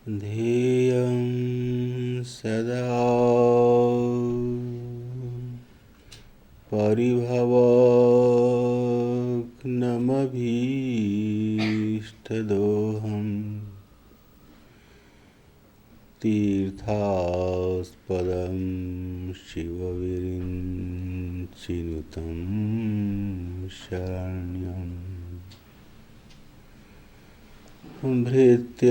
ध्येयं सदा परिभवग्नमभीष्टदोहम् तीर्थास्पदं शिवविरिञ्चिनुतं शरण्यम् भृत्यार्तिहं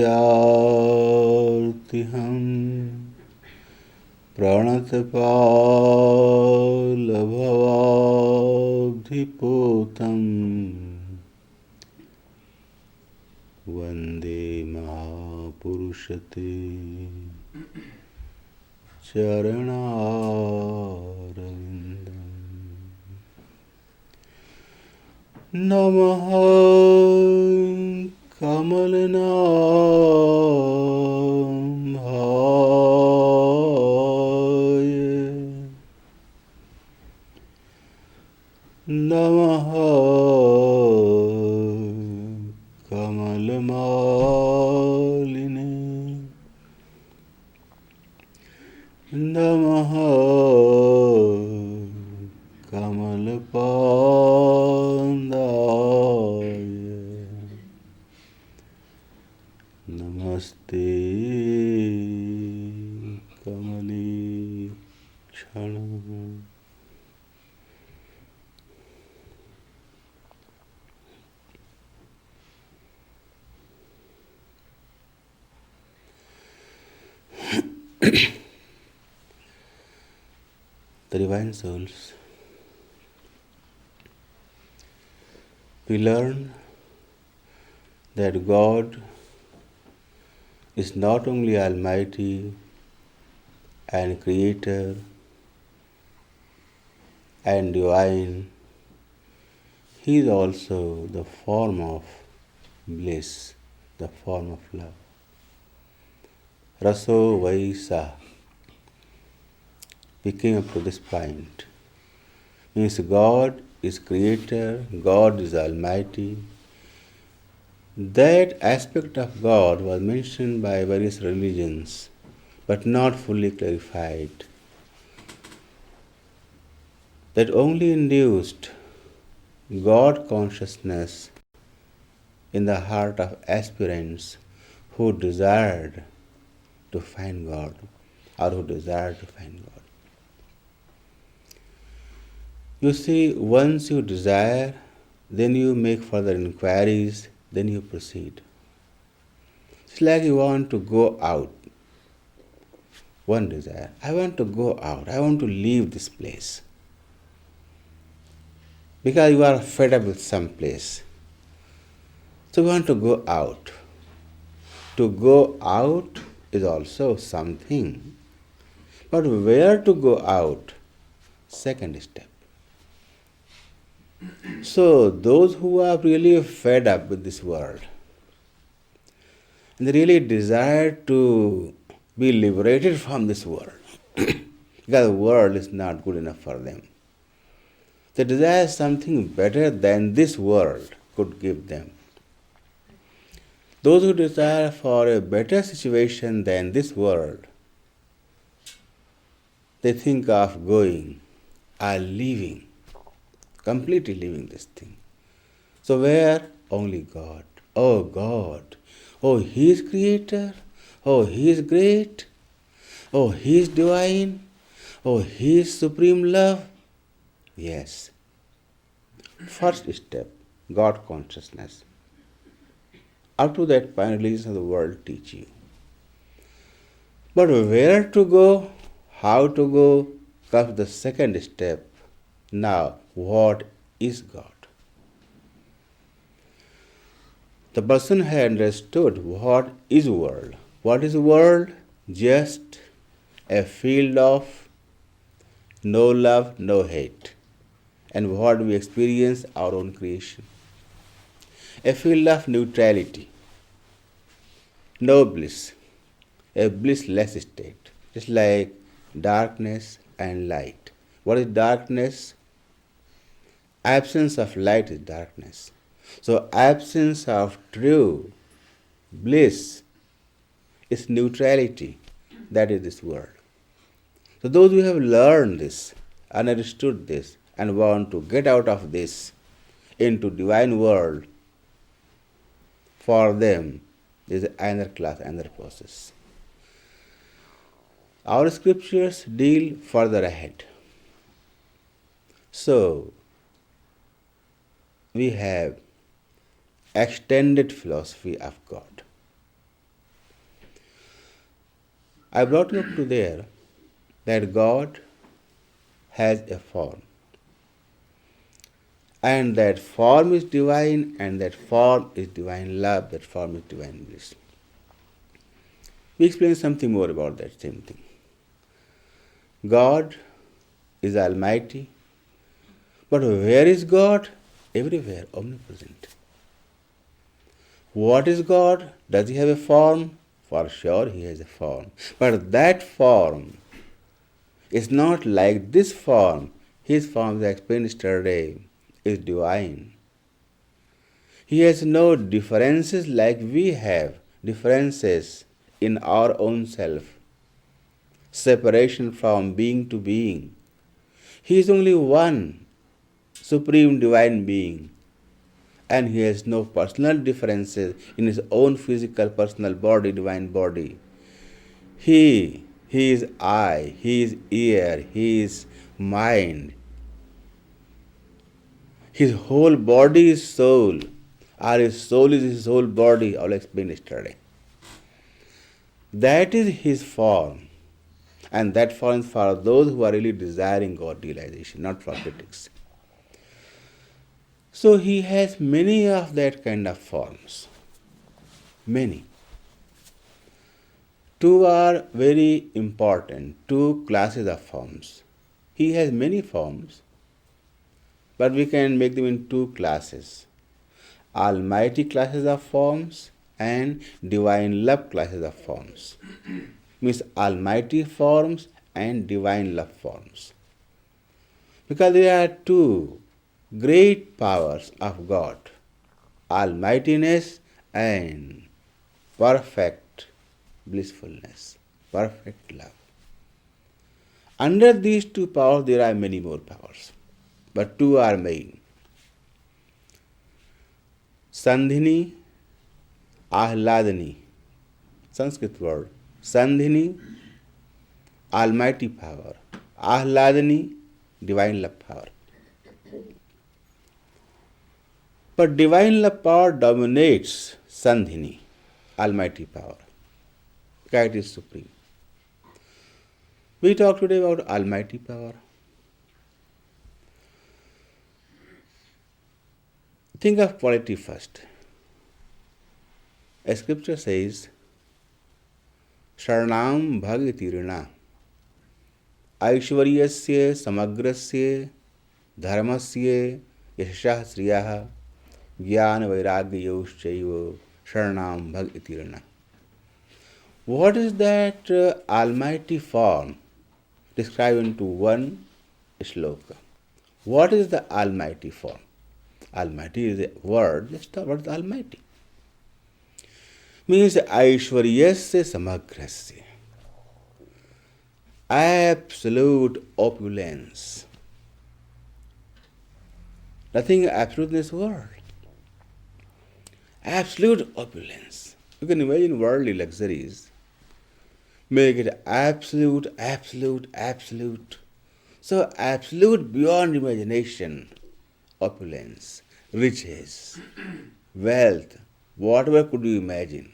प्रणतपालभवाब्धिपोतं वन्दे महापुरुषते चरणारविन्दम् नमः कमलनाभाय नमः कमलमालिने नमः कमलपादाय नमस्ते कमलीक्षण The Divine Souls, we learn that God is not only Almighty and Creator and Divine, He is also the form of bliss, the form of love. Raso Vaisa. We came up to this point. Means God is Creator, God is Almighty. That aspect of God was mentioned by various religions, but not fully clarified. That only induced God consciousness in the heart of aspirants who desired to find God or who desired to find God. You see, once you desire, then you make further inquiries, then you proceed. It's like you want to go out. One desire. I want to go out. I want to leave this place. Because you are fed up with some place. So you want to go out. To go out is also something. But where to go out? Second step. So those who are really fed up with this world, and they really desire to be liberated from this world, because the world is not good enough for them. They desire something better than this world could give them. Those who desire for a better situation than this world, they think of going or leaving, completely leaving this thing. So where? Only God. Oh God. Oh, He is Creator. Oh, He is great. Oh, He is divine. Oh, He is supreme love. Yes. First step, God consciousness. Up to that point, religions of the world teach you. But where to go, how to go, comes the second step. Now, what is God? The person has understood what is world. What is world? Just a field of no love, no hate. And what we experience, our own creation. A field of neutrality, no bliss, a bliss-less state. It's like darkness and light. What is darkness? Absence of light is darkness. So absence of true bliss its neutrality. That is this world. So those who have learned this, understood this, and want to get out of this into divine world, for them there is another class, another process. Our scriptures deal further ahead. So we have extended philosophy of God. I brought you up to there that God has a form. And that form is divine, and that form is divine love, that form is divine bliss. We explain something more about that same thing. God is almighty, but where is God? Everywhere, omnipresent. What is God? Does he have a form? For sure he has a form. But that form is not like this form. His form, as I explained yesterday, is divine. He has no differences like we have differences in our own self. Separation from being to being. He is only one supreme divine being, and he has no personal differences in his own physical personal body, divine body. He is eye, he is ear, he is mind. His whole body is soul, or his soul is his whole body. I'll explain yesterday. That is his form, and that form is for those who are really desiring God realization, not for critics. So he has many of that kind of forms. Many. Two are very important, two classes of forms. He has many forms, but we can make them in two classes. Almighty classes of forms and divine love classes of forms. Means almighty forms and divine love forms. Because there are two great powers of God, almightiness and perfect blissfulness, perfect love. Under these two powers there are many more powers, but two are main. Sandhini, Ahladini, Sanskrit word. Sandhini, almighty power. Ahladini, divine love power. But divine love power dominates Sandhini, almighty power. Because it is supreme. We talk today about almighty power. Think of quality first. A scripture says, Sharanam bhagati rina aishvaryasya samagrasya dharmasya yashah sriyah jnana vairagyayaushchaiva sharanam bhagati rina. What is that almighty form described into one shloka? What is the almighty form? Almighty is a word, just what is almighty? Means aishvaryasya samagrasya. Absolute opulence. Nothing absolute in this world. Absolute opulence. You can imagine worldly luxuries. Make it absolute, absolute, absolute. So absolute beyond imagination. Opulence, riches, wealth, whatever could you imagine.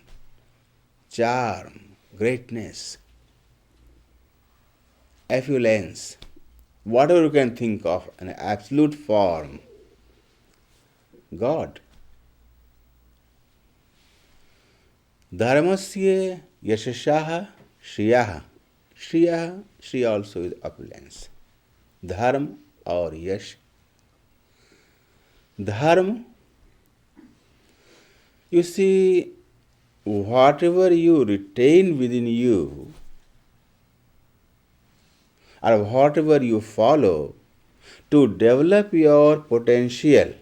Charm, greatness, affluence, whatever you can think of, an absolute form. God. Dharmasya yashashaha shriyaha. Shriyaha, Shri also is opulence. Dharma or yash. Dharma, you see, whatever you retain within you, or whatever you follow to develop your potential,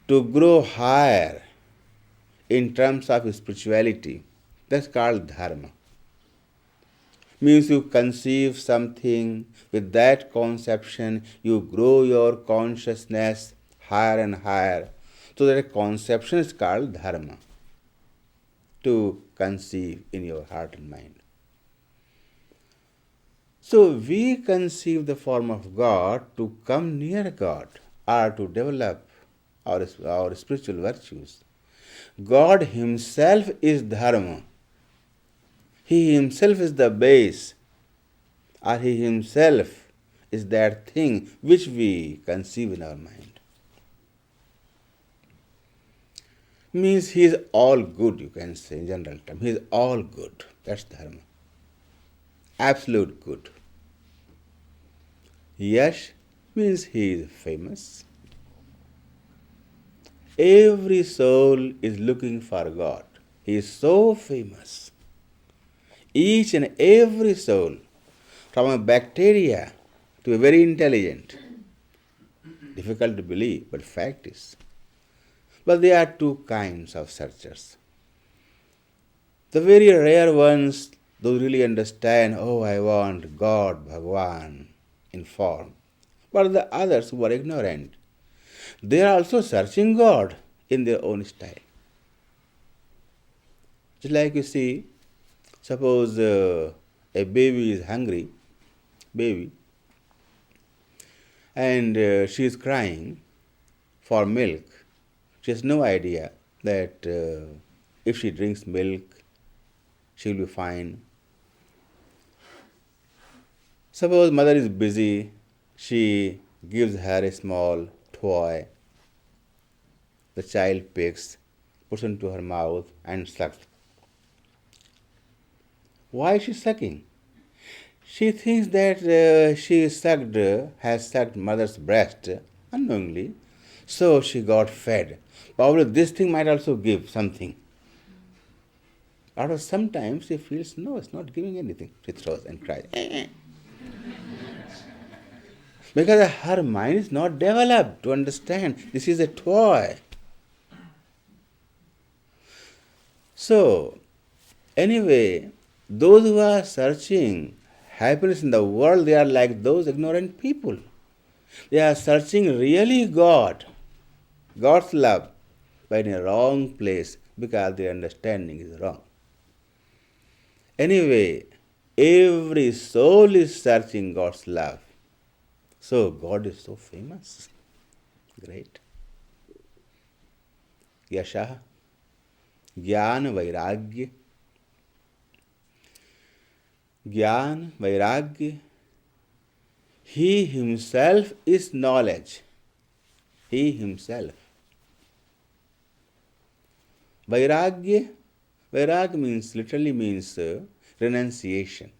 to grow higher in terms of spirituality. That's called dharma. Means you conceive something, with that conception you grow your consciousness higher and higher. So that conception is called dharma, to conceive in your heart and mind. So we conceive the form of God to come near God or to develop our spiritual virtues. God Himself is dharma. He Himself is the base, or He Himself is that thing which we conceive in our mind. Means He is all good, you can say in general term. He is all good. That's dharma. Absolute good. Yash means He is famous. Every soul is looking for God. He is so famous. Each and every soul, from a bacteria to a very intelligent. Difficult to believe, but fact is. But there are two kinds of searchers. The very rare ones, those really understand, oh, I want God, Bhagwan, in form. But the others who are ignorant, they are also searching God in their own style. Just like you see, suppose a baby is hungry, and she is crying for milk. She has no idea that if she drinks milk, she will be fine. Suppose mother is busy, she gives her a small toy. The child picks, puts into her mouth and sucks. Why is she sucking? She thinks that has sucked mother's breast unknowingly, so she got fed. Probably this thing might also give something. Or sometimes she feels, no, it's not giving anything. She throws and cries. Because her mind is not developed to understand this is a toy. So, anyway, those who are searching happiness in the world, they are like those ignorant people. They are searching really God, God's love, but in a wrong place because their understanding is wrong. Anyway, every soul is searching God's love. So God is so famous. Great. Yasha, Jnana, Vairagya. Jnana, Vairagya. He Himself is knowledge. He Himself. Vairagya. Vairagya literally means renunciation.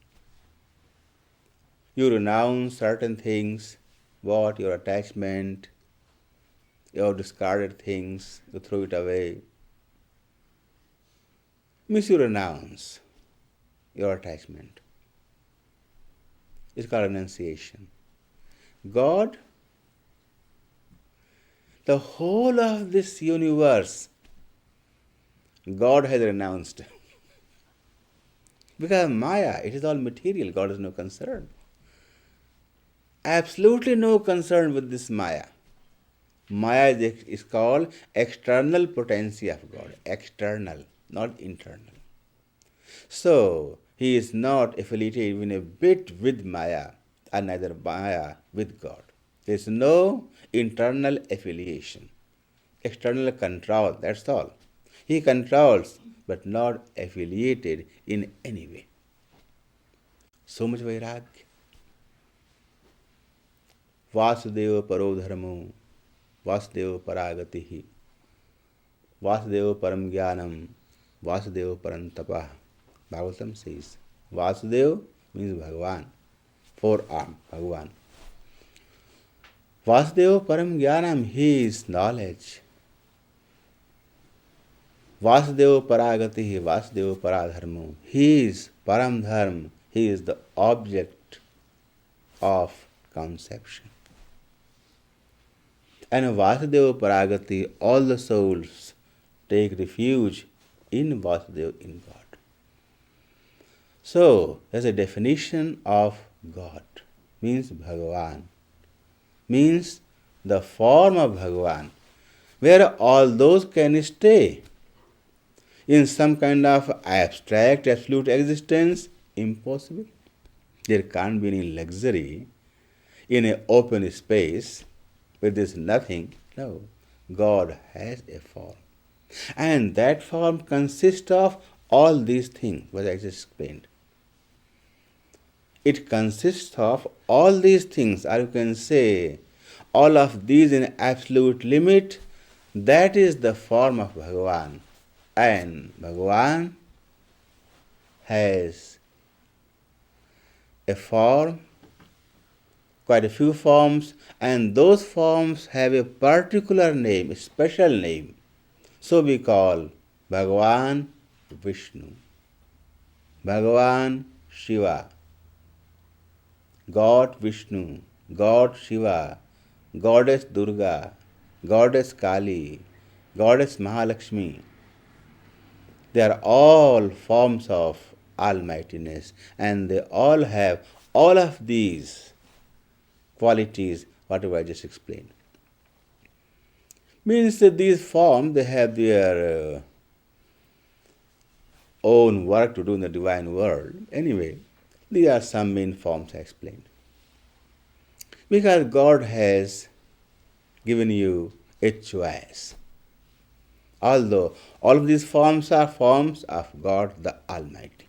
You renounce certain things, what? Your attachment, your discarded things, you throw it away. Means you renounce your attachment. It's called renunciation. God, the whole of this universe, God has renounced. Because Maya, it is all material, God has no concern. Absolutely no concern with this Maya. Maya is called external potency of God. External, not internal. So, He is not affiliated even a bit with Maya, and neither Maya with God. There is no internal affiliation. External control, that's all. He controls, but not affiliated in any way. So much Vairagya. Vasudeva paro dharmo, Vasudeva paragatihi, Vasudeva param jnanam, Vasudeva param tapah. Bhagavatam says, Vasudeva means Bhagavan, forearm, Bhagavan. Vasudeva param jnanam, He is knowledge. Vasudeva paragatihi, Vasudeva paradharmo, He is param dharma, He is the object of conception. And Vasudeva Paragati, all the souls take refuge in Vasudeva, in God. So, there's a definition of God, means Bhagavan, means the form of Bhagavan, where all those can stay. In some kind of abstract, absolute existence, impossible. There can't be any luxury in an open space where there's nothing. No, God has a form. And that form consists of all these things, what I just explained. It consists of all these things, or you can say, all of these in absolute limit. That is the form of Bhagavan. And Bhagavan has a form, quite a few forms, and those forms have a particular name, a special name. So we call Bhagavan Vishnu, Bhagavan Shiva, God Vishnu, God Shiva, Goddess Durga, Goddess Kali, Goddess Mahalakshmi. They are all forms of almightiness, and they all have all of these qualities, whatever I just explained. Means that these forms, they have their own work to do in the divine world. Anyway, these are some main forms I explained. Because God has given you a choice. Although all of these forms are forms of God the Almighty.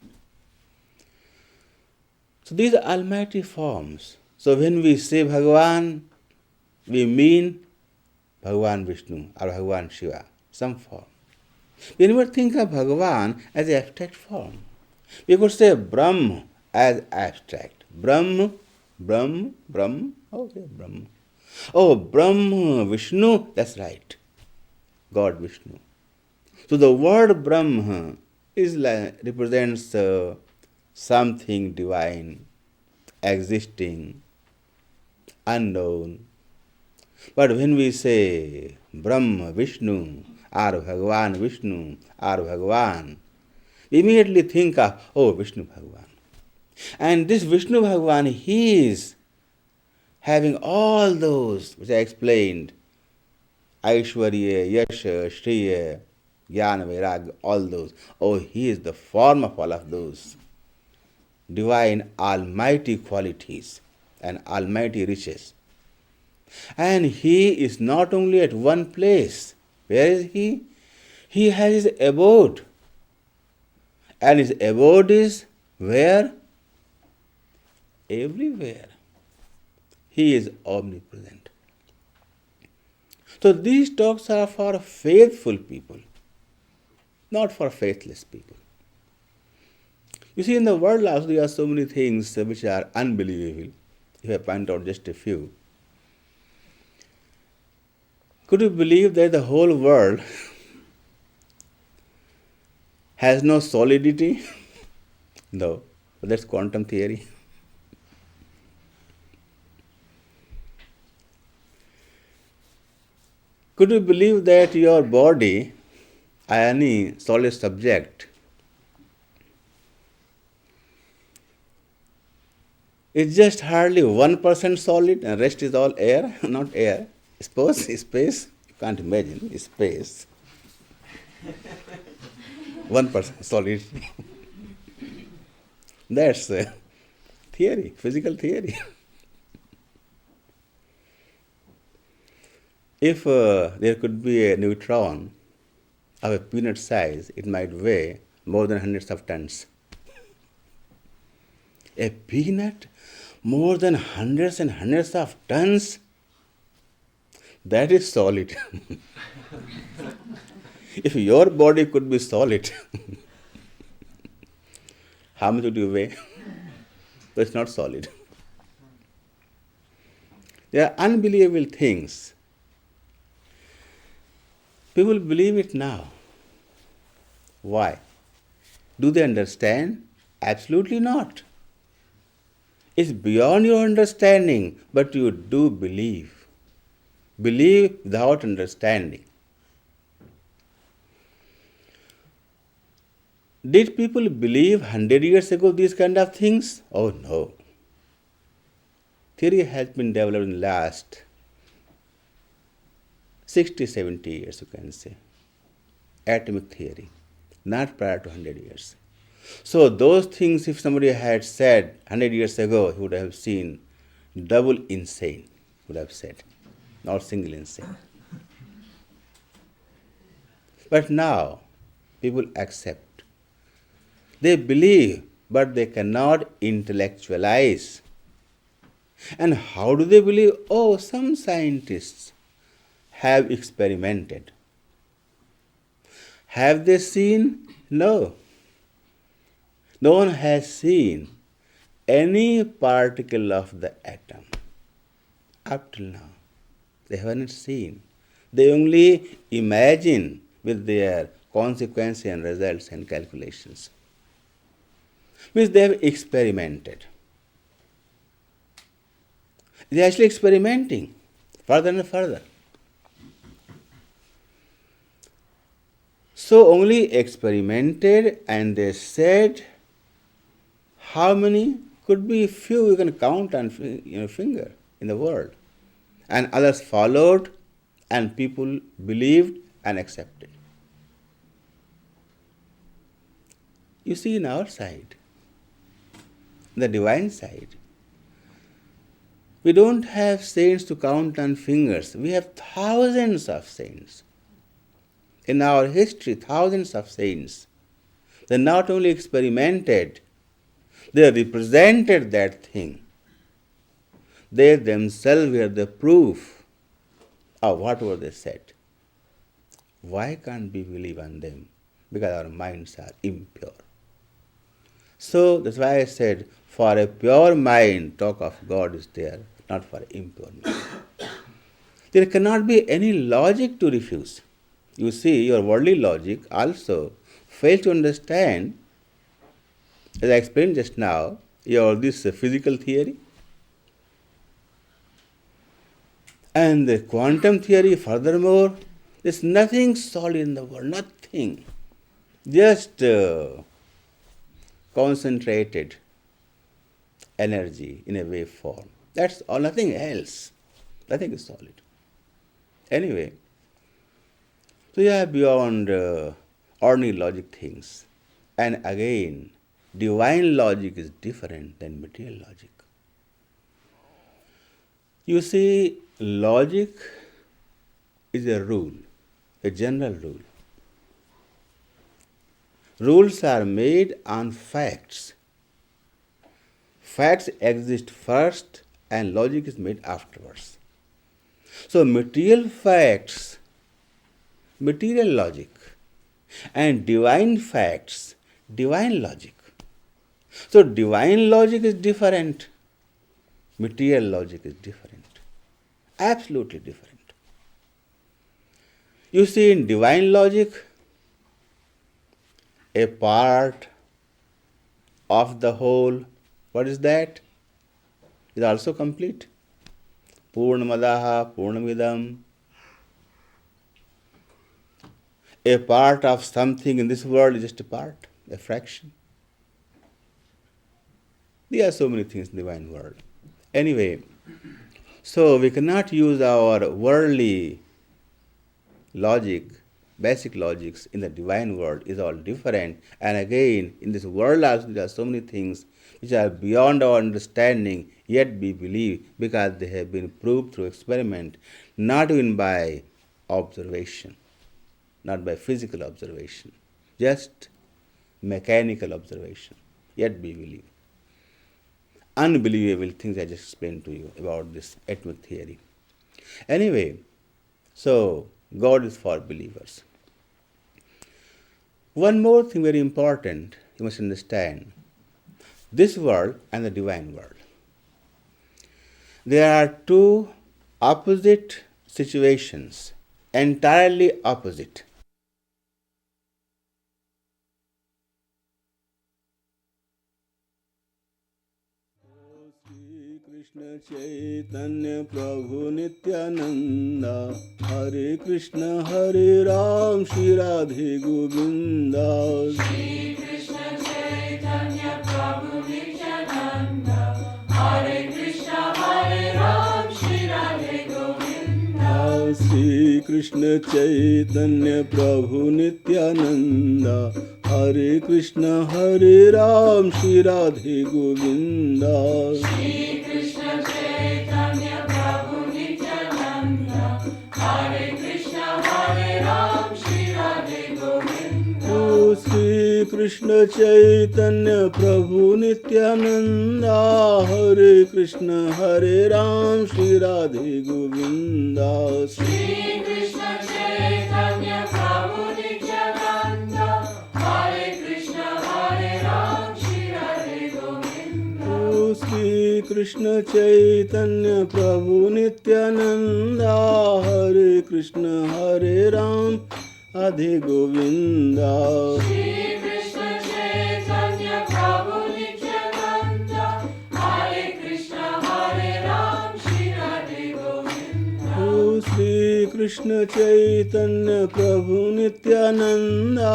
So these are almighty forms. So when we say Bhagavan, we mean Bhagavan Vishnu or Bhagavan Shiva, some form. We never think of Bhagavan as an abstract form. We could say Brahm as abstract. Brahm, okay, Brahm. Oh, Brahm, Vishnu, that's right. God Vishnu. So the word Brahma represents something divine, existing, unknown. But when we say Brahma Vishnu or Bhagavan Vishnu or Bhagavan, we immediately think of, oh, Vishnu Bhagavan. And this Vishnu Bhagavan, he is having all those which I explained, Aishwarya, Yasha, Shriya, Jnana, Vairagya, all those. Oh, he is the form of all of those divine almighty qualities and almighty riches. And he is not only at one place. Where is he? He has his abode. And his abode is where? Everywhere. He is omnipresent. So these talks are for faithful people, not for faithless people. You see, in the world also there are so many things which are unbelievable. If I point out just a few. Could you believe that the whole world has no solidity? No, but that's quantum theory. Could you believe that your body, any solid subject, is just hardly 1% solid and rest is all air? Not air. Space. You can't imagine space. 1% solid. That's theory, physical theory. If there could be a neutron of a peanut size, it might weigh more than hundreds of tons. A peanut more than hundreds and hundreds of tons? That is solid. If your body could be solid, how much would you weigh? So it's not solid. They are unbelievable things. People believe it now. Why? Do they understand? Absolutely not. It's beyond your understanding, but you do believe. Believe without understanding. Did people believe 100 years ago these kind of things? Oh no. Theory has been developed in the last 60, 70 years, you can say. Atomic theory, not prior to 100 years. So those things, if somebody had said 100 years ago, he would have seen double insane, would have said, not single insane. But now, people accept. They believe, but they cannot intellectualize. And how do they believe? Oh, some scientists have experimented. Have they seen? No. No one has seen any particle of the atom up till now. They haven't seen. They only imagine with their consequences and results and calculations. Means they have experimented. They are actually experimenting further and further. So only experimented, and they said how many could be few you can count on finger in the world. And others followed, and people believed and accepted. You see, in our side, the divine side, we don't have saints to count on fingers. We have thousands of saints. In our history, thousands of saints. They not only experimented, they represented that thing. They themselves were the proof of whatever they said. Why can't we believe on them? Because our minds are impure. So that's why I said, for a pure mind, talk of God is there, not for impure mind. There cannot be any logic to refuse. You see, your worldly logic also fails to understand, as I explained just now, this physical theory. And the quantum theory, furthermore, there's nothing solid in the world, nothing. Just concentrated energy in a wave form. That's all, nothing else. Nothing is solid. Anyway, so you are beyond ordinary logic things. And again, divine logic is different than material logic. You see, logic is a rule, a general rule. Rules are made on facts. Facts exist first and logic is made afterwards. So material facts, material logic, and divine facts, divine logic. So divine logic is different. Material logic is different. Absolutely different. You see, in divine logic, a part of the whole, what is that? Is also complete. Purnamadaha Purnamidam. A part of something in this world is just a part, a fraction. There are so many things in the divine world. Anyway, so we cannot use our worldly logic, basic logics in the divine world is all different. And again, in this world also there are so many things which are beyond our understanding, yet we believe because they have been proved through experiment, not even by observation, not by physical observation, just mechanical observation, yet we believe. Unbelievable things I just explained to you about this atomic theory. Anyway, so God is for believers. One more thing very important you must understand. This world and the divine world. There are two opposite situations, entirely opposite. Krishna Chaitanya Prabhu Nityananda Hare Krishna Hare Ram Shri Radhe Govinda Shri Krishna Chaitanya Prabhu Nityananda Hare Krishna Hare Ram Shri Radhe Govinda Shri Krishna Chaitanya Prabhu Nityananda Hare Krishna Hare Ram Shri Radhe Govinda Shri Krishna Chaitanya Prabhu Nityananda Hare Krishna Hare Ram Shri Radhe Govinda Shri Krishna Chaitanya Prabhu Nityananda Hare Krishna Hare Ram Shri Radhe Govinda Shri Krishna Chaitanya Prabhu Nityananda Hare Krishna Hare Ram Shri Radhe Govinda Shri Krishna Chaitanya Prabhu Nityananda Hare Krishna Hare Ram Radhe Govinda Shri Krishna Chaitanya Prabhu Nityananda Hare Krishna Hare Ram Shri Radhe Govinda Shri Krishna Chaitanya Prabhu Nityananda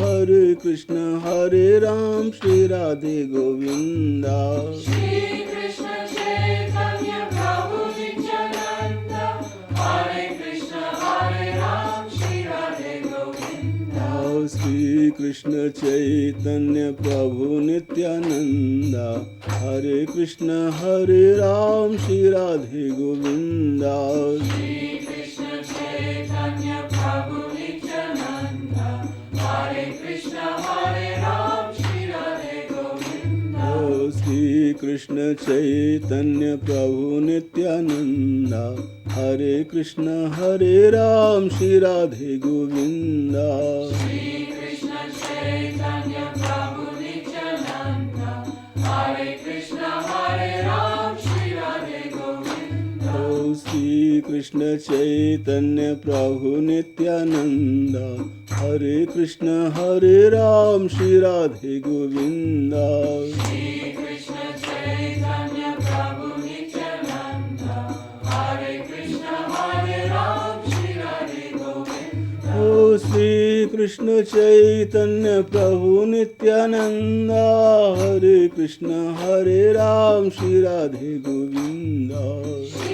Hare Krishna Hare Ram Shri Radhe Govinda Shri Krishna Chaitanya Prabhu Nityananda Hare Krishna Hare Ram Shri Radhe Govinda Shri Krishna Chaitanya Prabhu Nityananda Hare Krishna Hare Ram Shri Radhe Govinda Shri Krishna Chaitanya Prabhu Nityananda Hare Krishna Hare Ram Shri Radhe Govinda Shri Krishna Chaitanya Prabhu Nityananda Hare Krishna Hare Ram Shri Radhe Govinda Shri Krishna Chaitanya Prabhu Nityananda Hare Krishna Hare Ram Shri Radhe Govinda Shri Krishna Chaitanya Prabhu Nityananda Hare Krishna Hare Ram Shri Radhe Govinda Shri Krishna Chaitanya Prabhu Nityananda Hare Krishna Hare Ram Shri Radhe Govinda Shri Krishna Chaitanya Prabhu Nityananda Hare Krishna Hare Ram Shri Radhe Govinda Shri